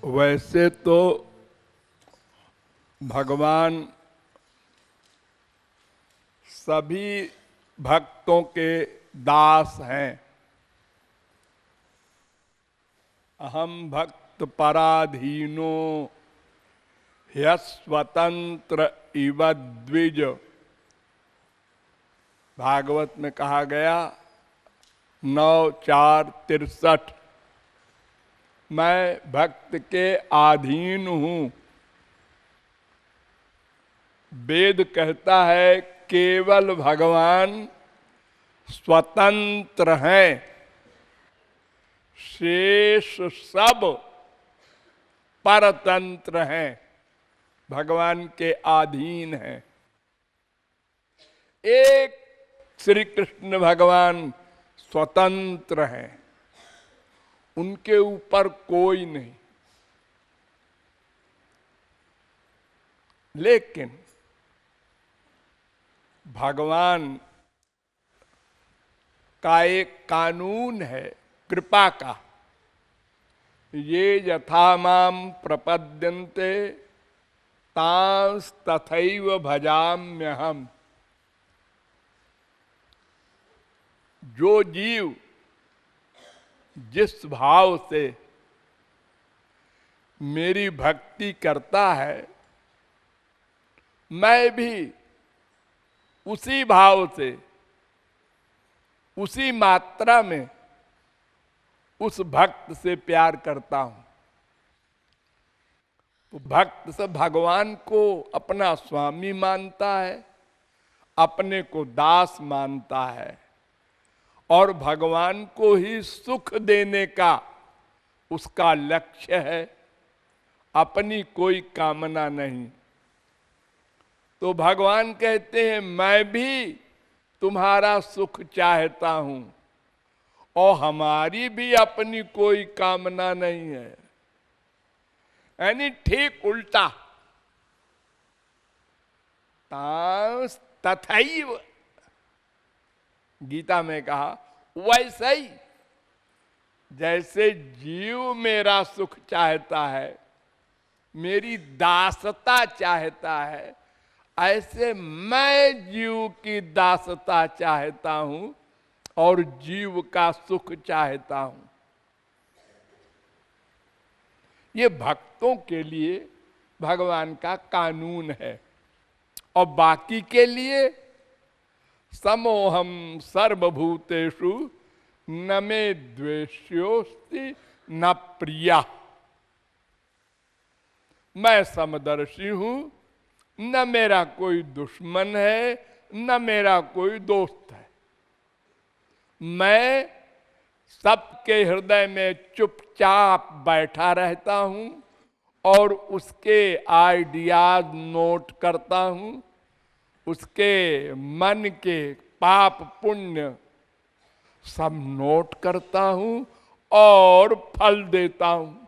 वैसे तो भगवान सभी भक्तों के दास हैं। अहम भक्त पराधीनो ह्यस्वतंत्र इव द्विज। भागवत में कहा गया 9:4-63। मैं भक्त के अधीन हूं। वेद कहता है केवल भगवान स्वतंत्र हैं, शेष सब परतंत्र हैं, भगवान के अधीन हैं। एक श्री कृष्ण भगवान स्वतंत्र हैं, उनके ऊपर कोई नहीं। लेकिन भगवान का एक कानून है कृपा का। ये यथा माम प्रपद्यन्ते तांस तथैव भजाम्यहम्। जो जीव जिस भाव से मेरी भक्ति करता है, मैं भी उसी भाव से, उसी मात्रा में उस भक्त से प्यार करता हूं। तो भक्त से भगवान को अपना स्वामी मानता है, अपने को दास मानता है, और भगवान को ही सुख देने का उसका लक्ष्य है, अपनी कोई कामना नहीं। तो भगवान कहते हैं मैं भी तुम्हारा सुख चाहता हूं और हमारी भी अपनी कोई कामना नहीं है। यानी ठीक उल्टा, तांस तथैव। गीता में कहा वैसे ही जैसे जीव मेरा सुख चाहता है, मेरी दासता चाहता है, ऐसे मैं जीव की दासता चाहता हूं और जीव का सुख चाहता हूं। ये भक्तों के लिए भगवान का कानून है। और बाकी के लिए समोहम सर्वभूतेषु न मे द्वेष्योस्ति न प्रिया। मैं समदर्शी हूं, न मेरा कोई दुश्मन है, न मेरा कोई दोस्त है। मैं सबके हृदय में चुपचाप बैठा रहता हूं और उसके आइडियाज नोट करता हूं, उसके मन के पाप पुण्य सब नोट करता हूं और फल देता हूं,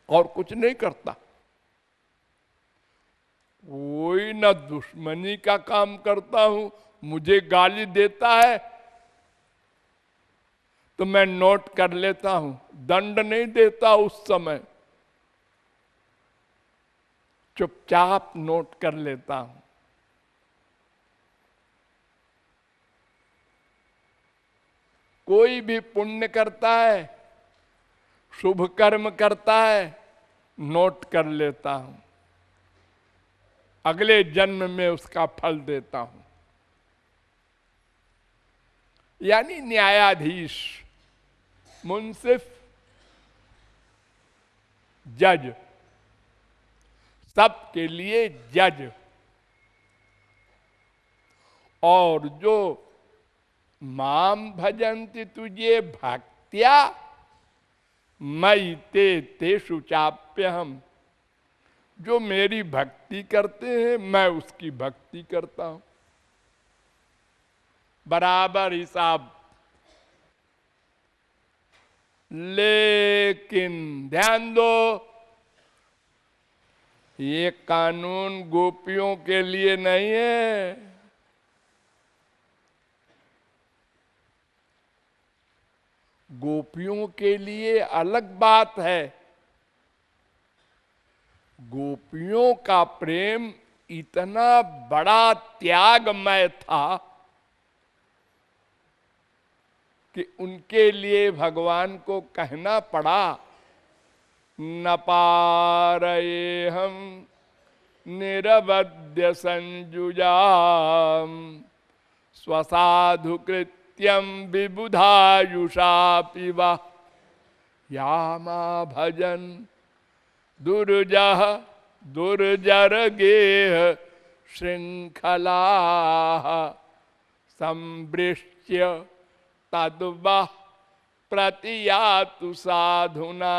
और कुछ नहीं करता। कोई न दुश्मनी का काम करता हूं। मुझे गाली देता है तो मैं नोट कर लेता हूं, दंड नहीं देता उस समय, चुपचाप नोट कर लेता हूं। कोई भी पुण्य करता है, शुभ कर्म करता है, नोट कर लेता हूं, अगले जन्म में उसका फल देता हूं। यानी न्यायाधीश, मुंसिफ, जज, सबके लिए जज। और जो माम भजन्ति तुझे भक्त्या मयि ते तेषु चाप्यहम्। जो मेरी भक्ति करते हैं मैं उसकी भक्ति करता हूं। बराबर हिसाब। लेकिन ध्यान दो, ये कानून गोपियों के लिए नहीं है। गोपियों के लिए अलग बात है। गोपियों का प्रेम इतना बड़ा त्यागमय था कि उनके लिए भगवान को कहना पड़ा, न पारये हम निरवध्य संजुजाम स्वसाधु कृत्यम विबुधायुषा पिवा यामा भजन दुर्जह दुर्जर गेह श्रृंखला संवृष्ट्य तद्वा प्रतियातु साधुना।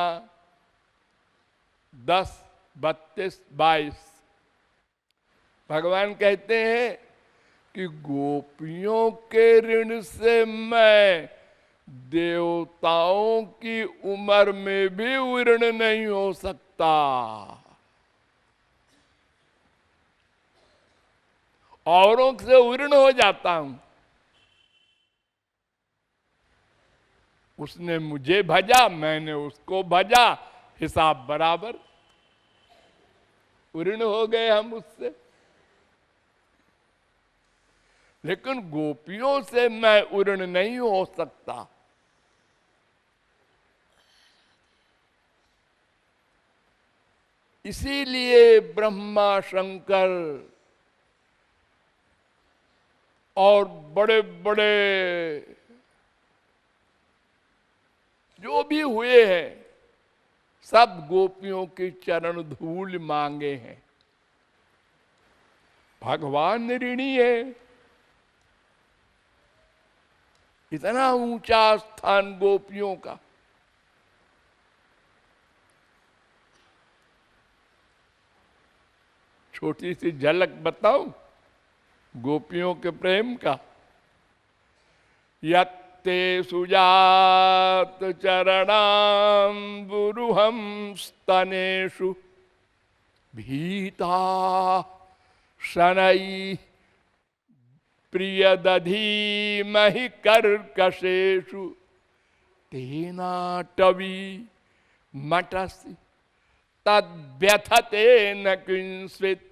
10:32-22 भगवान कहते हैं कि गोपियों के ऋण से मैं देवताओं की उम्र में भी ऋण नहीं हो सकता। औरों से ऋण हो जाता हूं। उसने मुझे भजा, मैंने उसको भजा, हिसाब बराबर, ऋण हो गए हम उससे। लेकिन गोपियों से मैं ऋण नहीं हो सकता। इसीलिए ब्रह्मा शंकर और बड़े बड़े जो भी हुए हैं सब गोपियों की चरण धूल मांगे हैं। भगवान ऋणी है। इतना ऊंचा स्थान गोपियों का। छोटी सी झलक बताऊं गोपियों के प्रेम का। यत्ते सुजात चरणाम बुरुहम स्तनेषु भीता शनै प्रियदधी महि कर्कशेषु तेनाटवी मटसि तद्व्यथते न किंस्वित्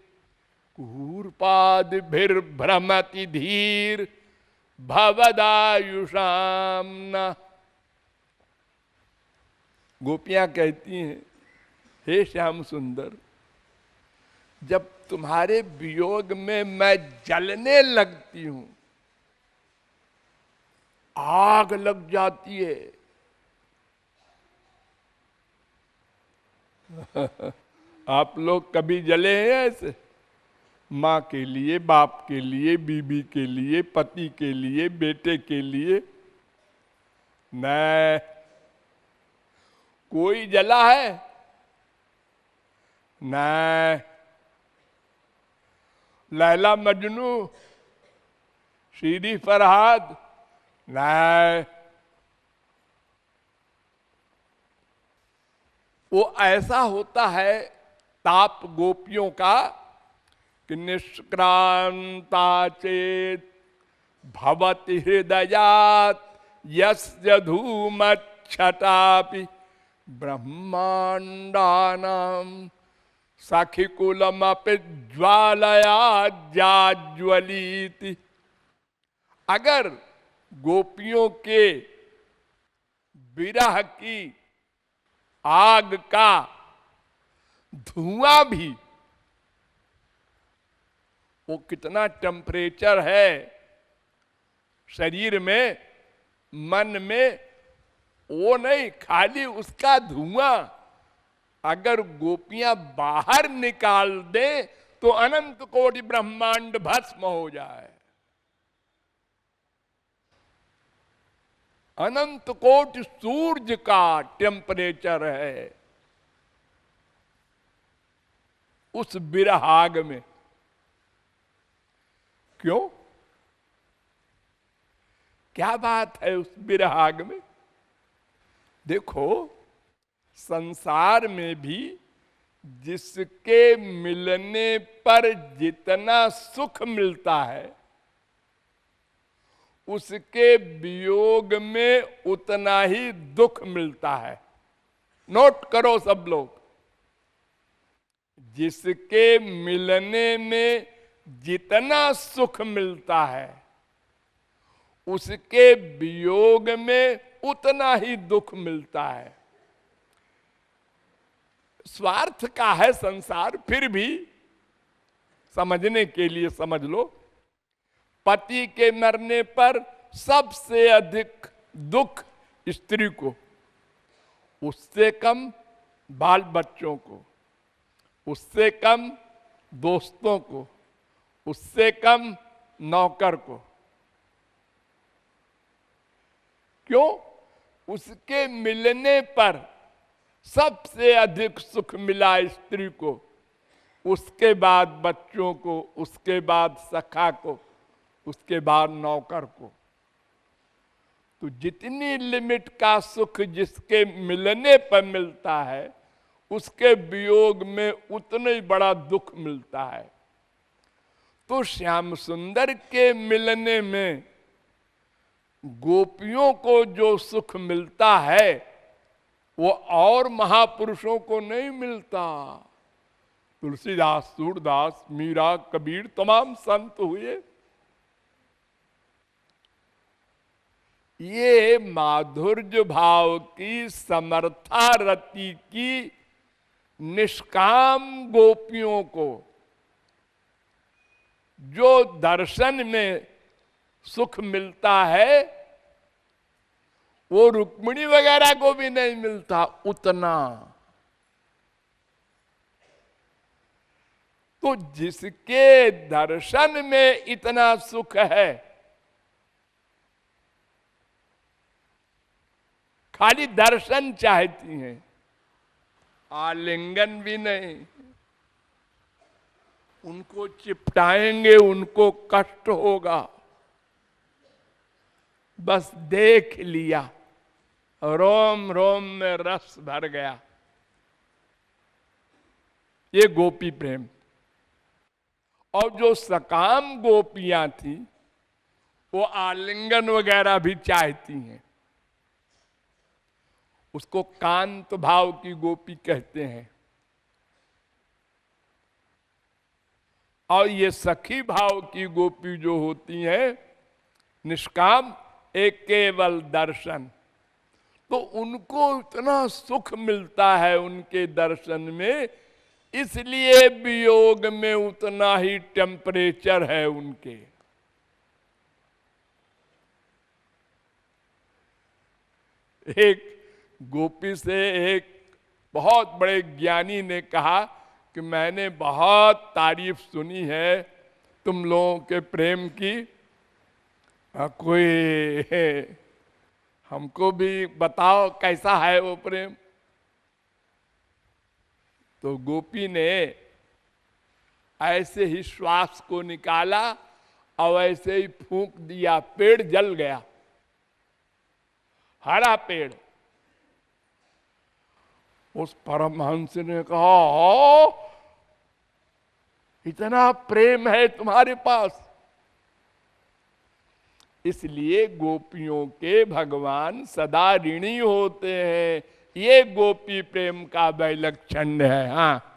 कूर्पादिभिर्भ्रमति धीर भवदायुषाम न। गोपियां कहती हैं, हे श्याम सुंदर, जब तुम्हारे वियोग में मैं जलने लगती हूं, आग लग जाती है। आप लोग कभी जले हैं ऐसे? माँ के लिए, बाप के लिए, बीबी के लिए, पति के लिए, बेटे के लिए? नहीं। कोई जला है? नहीं। लैला मजनू, शीरी फरहाद? नहीं। वो ऐसा होता है ताप गोपियों का कि निष्क्रांता चेत भवति हृदयात् यस्य धूमच्छटापि ब्रह्मांडानां सखिकुलमपि ज्वालया जाज्वलीति। अगर गोपियों के विरह की आग का धुआं भी, वो कितना टेम्परेचर है शरीर में, मन में, वो नहीं, खाली उसका धुआं अगर गोपियां बाहर निकाल दे तो अनंत कोटि ब्रह्मांड भस्म हो जाए। अनंत कोटि सूर्य का टेम्परेचर है उस विरहाग में। क्यों? क्या बात है उस विरहाग में? देखो, संसार में भी जिसके मिलने पर जितना सुख मिलता है उसके वियोग में उतना ही दुख मिलता है। नोट करो सब लोग, जिसके मिलने में जितना सुख मिलता है उसके वियोग में उतना ही दुख मिलता है। स्वार्थ का है संसार, फिर भी समझने के लिए समझ लो। पति के मरने पर सबसे अधिक दुख स्त्री को, उससे कम बाल बच्चों को, उससे कम दोस्तों को, उससे कम नौकर को। क्यों? उसके मिलने पर सबसे अधिक सुख मिला स्त्री को, उसके बाद बच्चों को, उसके बाद सखा को, उसके बाद नौकर को। तो जितनी लिमिट का सुख जिसके मिलने पर मिलता है उसके वियोग में उतना ही बड़ा दुख मिलता है। तो श्याम सुंदर के मिलने में गोपियों को जो सुख मिलता है वो और महापुरुषों को नहीं मिलता। तुलसीदास, सूरदास, मीरा, कबीर तमाम संत हुए, ये माधुर्य भाव की समर्था रति की निष्काम गोपियों को जो दर्शन में सुख मिलता है वो रुक्मिणी वगैरह को भी नहीं मिलता उतना। तो जिसके दर्शन में इतना सुख है, खाली दर्शन चाहती हैं, आलिंगन भी नहीं। उनको चिपटाएंगे उनको कष्ट होगा, बस देख लिया रोम रोम में रस भर गया। ये गोपी प्रेम। और जो सकाम गोपियां थी वो आलिंगन वगैरह भी चाहती हैं, उसको कांत भाव की गोपी कहते हैं। और ये सखी भाव की गोपी जो होती हैं निष्काम, एक केवल दर्शन, तो उनको इतना सुख मिलता है उनके दर्शन में, इसलिए वियोग में उतना ही टेम्परेचर है उनके। एक गोपी से एक बहुत बड़े ज्ञानी ने कहा कि मैंने बहुत तारीफ सुनी है तुम लोगों के प्रेम की, कोई हमको भी बताओ कैसा है वो प्रेम। तो गोपी ने ऐसे ही श्वास को निकाला और ऐसे ही फूंक दिया, पेड़ जल गया, हरा पेड़। उस परमहंस ने कहा, ओ इतना प्रेम है तुम्हारे पास। इसलिए गोपियों के भगवान सदा ऋणी होते हैं, ये गोपी प्रेम का विलक्षण है। हाँ,